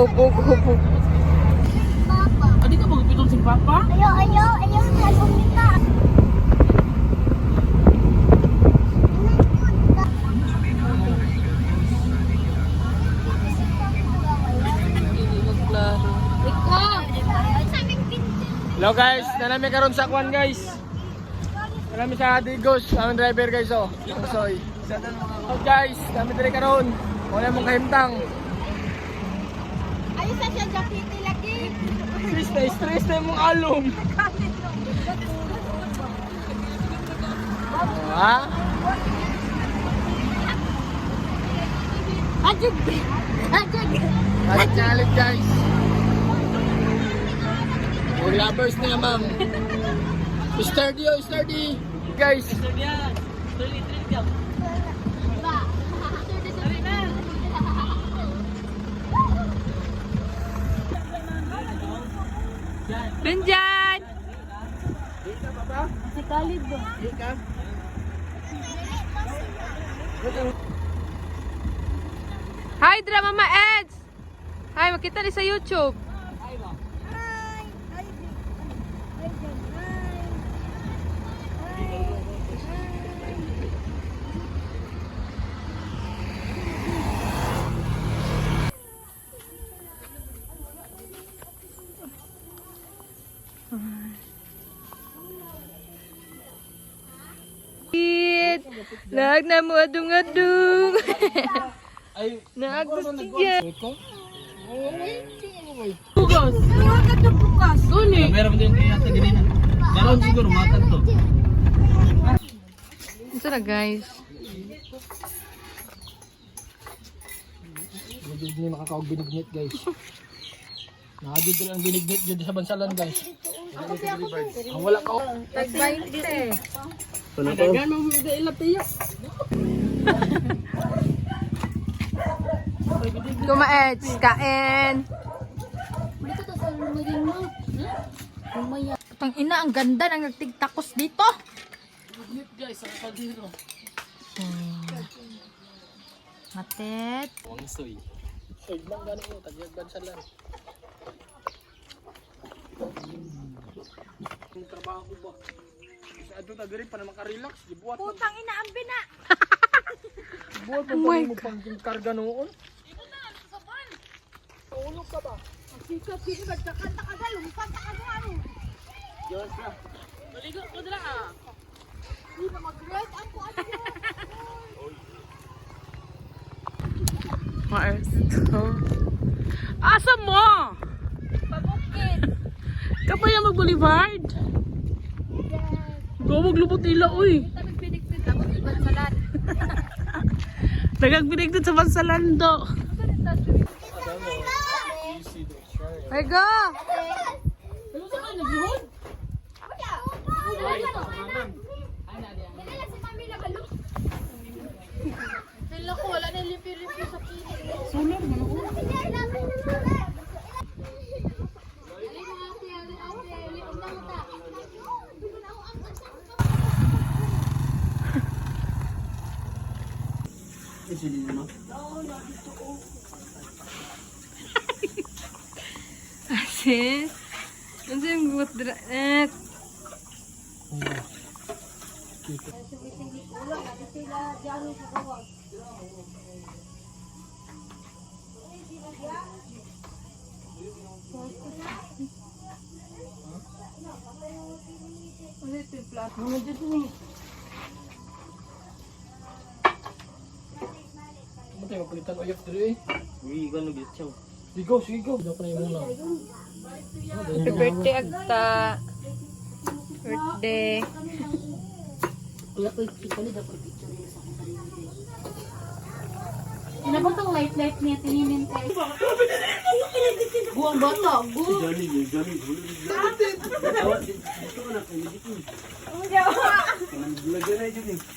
hubog. Adi ka magpitong si Papa? Ayaw na lumita. Hello guys, nanami karon sa kwan guys. Nanami sa Digos, ang driver guys oh. Ang soy. Hello guys, nanami diri karon. Wala mong kahimtang. Ayos na siya jacket lagi. Stress na mong alom. Ha? Ajig. Alit guys. All lovers na ma'am. Sturdy. Guys. Benjan! Si Khalid ba? Hi, Drama Mama Eds! Hi, makita ni sa YouTube. Nag na mo adung-adung. Nagbastiyan. Bugas. Bugas. Guni. Meron din kaya sa ganina. Meron siguro matan to. Ito na guys. Hindi makakaog binignit guys. Nakagid lang ang binignit dyan sa bansalan guys. Ang wala ka. Tag 20. Dagan mo ilap tayo. Kumaeds, kain. Dito to sa lumagin mo. Lumaya. Tang ina, ang ganda ng nagtigtakos dito. Binignit guys, ang kaldero. Matet. Wang soy. Soy lang gano'n mo, tagyag bansalan. Ang trabaho ba? Sa ato tagarin pa na makarelax, gibuhat mo. Putang ina ang bina. Buhat mo my mo pang karga noon. Ulog ka ba? Sikap nagkakanta ka ga lumpat ka ano. Diyos na. Maligo ko dala ah. Di na mag-rest ako ano. Mars. Asa mo? Pabukid. Kapaya mag-boulevard. Go maglupot nila, uy. Tapos pinik-pinik tapos ibang salat. Nagagbinig dun sa Bansalando. Ay, go! Nila ko wala na lipi-lipi sa kini. Asin? Ano yung buhat dira? Ano tayo mapalitan uyap dito eh? Uy, gano gitsaw. Sige go. Dapat na yung muna. Happy birthday, Agta. Birthday. Ano ba itong light niya tininin tayo? Buang bata, buang. Johnny.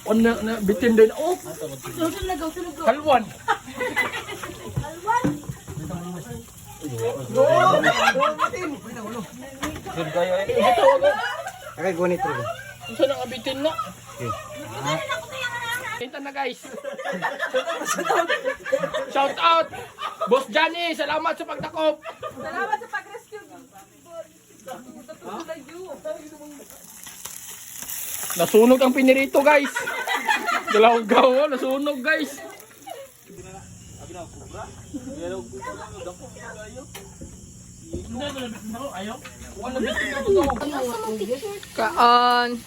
On na bitin din. Oh! Tulog. Kalwan! Good kayo eh. Kaya gunit rin. Saan ang abitin na? Pinta na guys. Shout out. Boss Johnny, salamat sa pagtakop. Salamat sa pag-rescue. Nasunog ang pinirito guys. Galaw-gaw, nasunog guys. Kaan.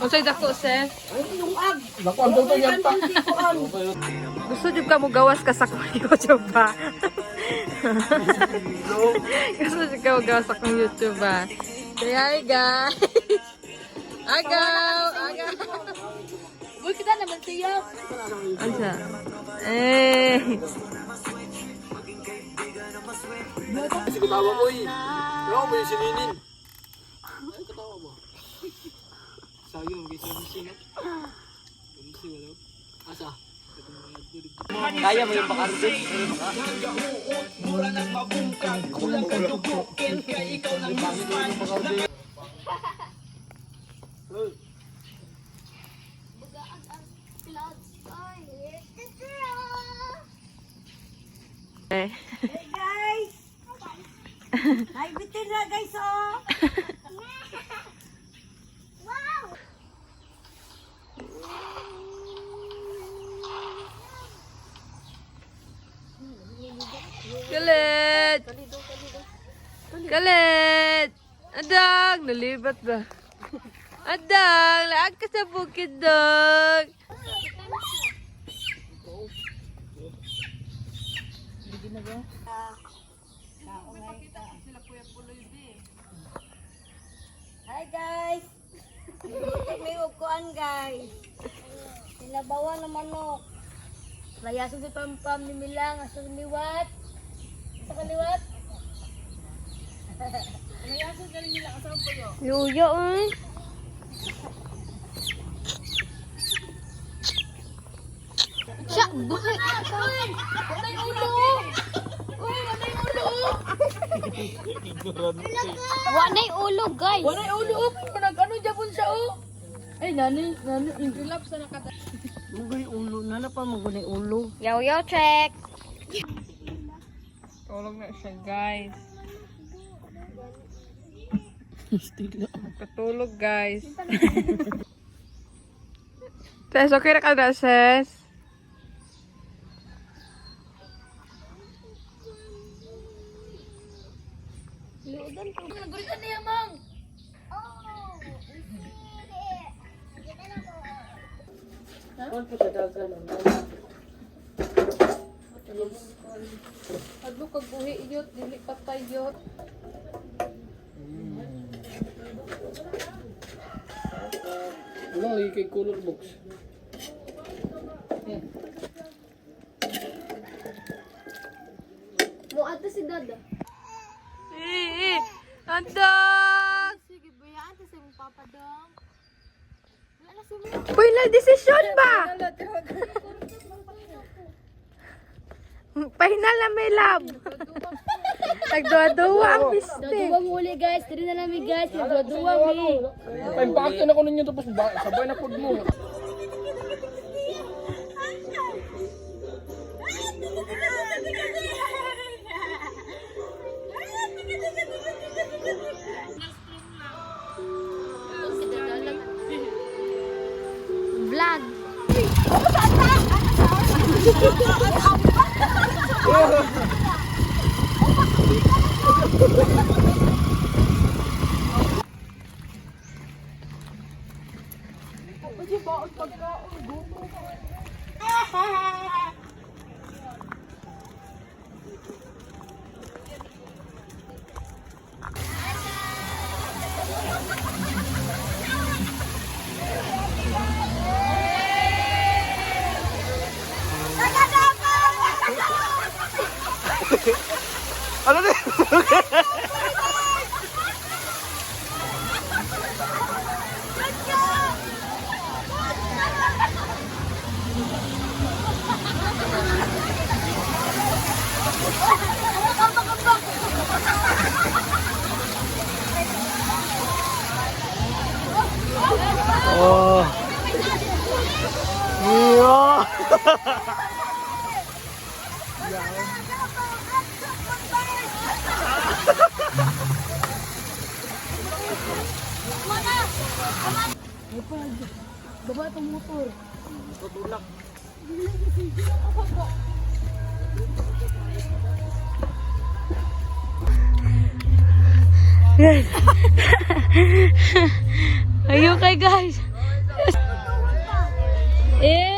Unsay dako, sir? Naku, ang tuto yan pa. Gusto jud ka mo gawas ka sa kong YouTube ba? Gusto jud ka mo gawas sa kong YouTube ba? Say hi guys! Agaw! Agaw! Uy, kita naman siya. Ansa? Eh! Kasi katawa mo eh. Katawa mo yung sininin. Ay, katawa mo. Sabi mo, bisa mo sinat. Bisa mo daw. Asa? Kaya mo yung bakante. Eh. Guys! Naibitin na guys oh! Galit! Galit! Adang! Nalibat ba? Adang! Laag ka sa bukid, dog! Hi guys! May upuan guys! Sinabawan na manok. Layasan si Pampam ni Milang sa liwat. Sa kaliwat. Layasan ka rin nila kasama po yun. Yuya, eh! Siya, buhay. Buhay ulo. Uy, wanay ulo. Wanay ulo, guys. Wala yung ulo. Pero nag-ano dyan siya oh. Ay, nani, intilap sa nakata. Buhay ulo. Nana pa magunay ulo. Yo, check! Tulog na siya, guys. Katulog, guys. Tess, okay na ka na, Tess? Naguritan niya, Mang. Hadlo kag buhi iyot, dili patay yot. Wala, kay color box. Mo ato si Dada. Andang! Sige, bayaan ta sa mong papadang. Wala na si mo. Final decision ba? Final na may lab. Nagduwa-duwa ang piste. Dua mo uli, guys. Tiri na namin, guys. Dua mi. Pa-impacto na ko ninyo tapos sabay na pod mo. Vlog. Ano na? Come on. Baba itong motor. Are you okay, guys? Eh!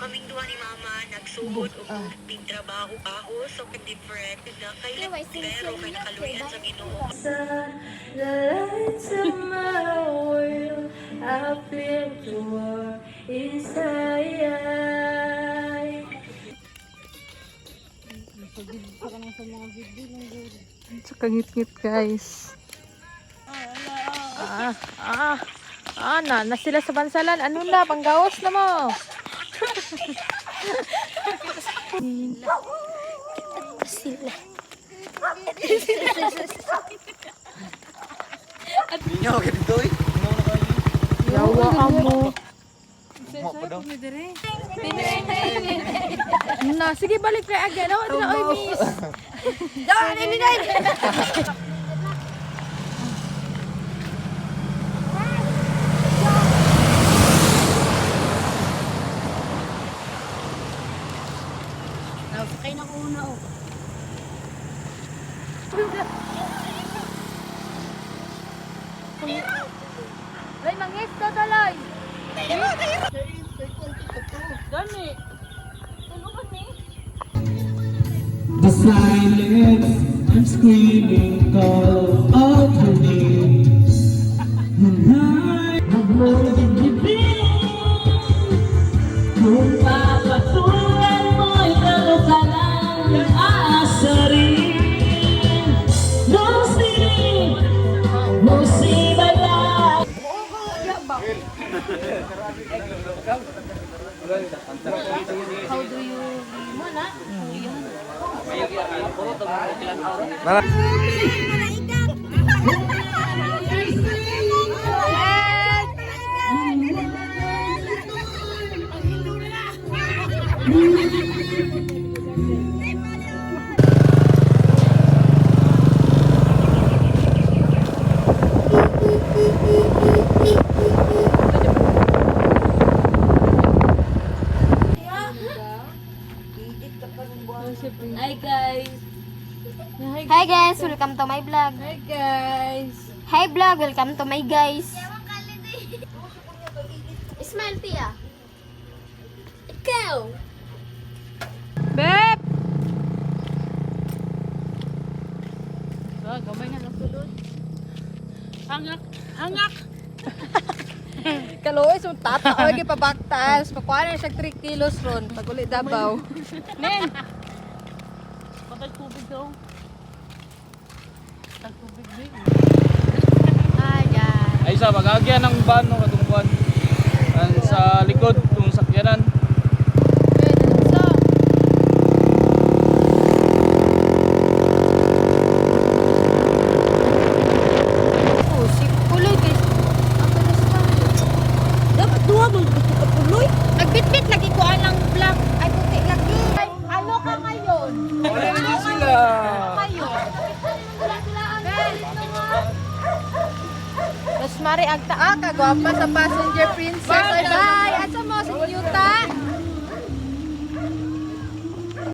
Kaming duha ni mama nagsugod og trabaho so different na kay pero kay nakaluyan sa Ginoo. The lights of my world, I feel the war inside. Sa kangit-ngit, guys. Na sila sa bansalan. Ano na, panggawas na mo. Ninyo, ganito eh. Yawa amo. Na, sige balik kay again. Oh, na oy miss. Daw ni ni. Kaya na ko una oh. Ay, mangis to tuloy. The silence, I'm screaming, call out your name. The night, the golden debate. Kung papatulan mo'y kalukalan ng asarin. No siling, no sibalan. How do you mo na? Hi guys. Hi guys, welcome to my vlog. Hi guys. Hi vlog, welcome to my guys. Smile Tia. Ikaw. Bep. Gamay na lang tulod. Hangak. Kaloy so tata oy gi pabaktas. Pakuha na siya 3 kilos ron pag uli Davao. Nen. Patay tubig daw. Tubig din. Hi guys. Ay sa magagyan ng van no katungkuan. Sa likod kung sakyanan. Nagbitbit lagi ko ang vlog. Ay puti lagi. Ano ka ngayon? Wala sila. Kayo. Mas mari agta ka gwapa sa passenger princess. Bye bye. Asa mo sa Newton?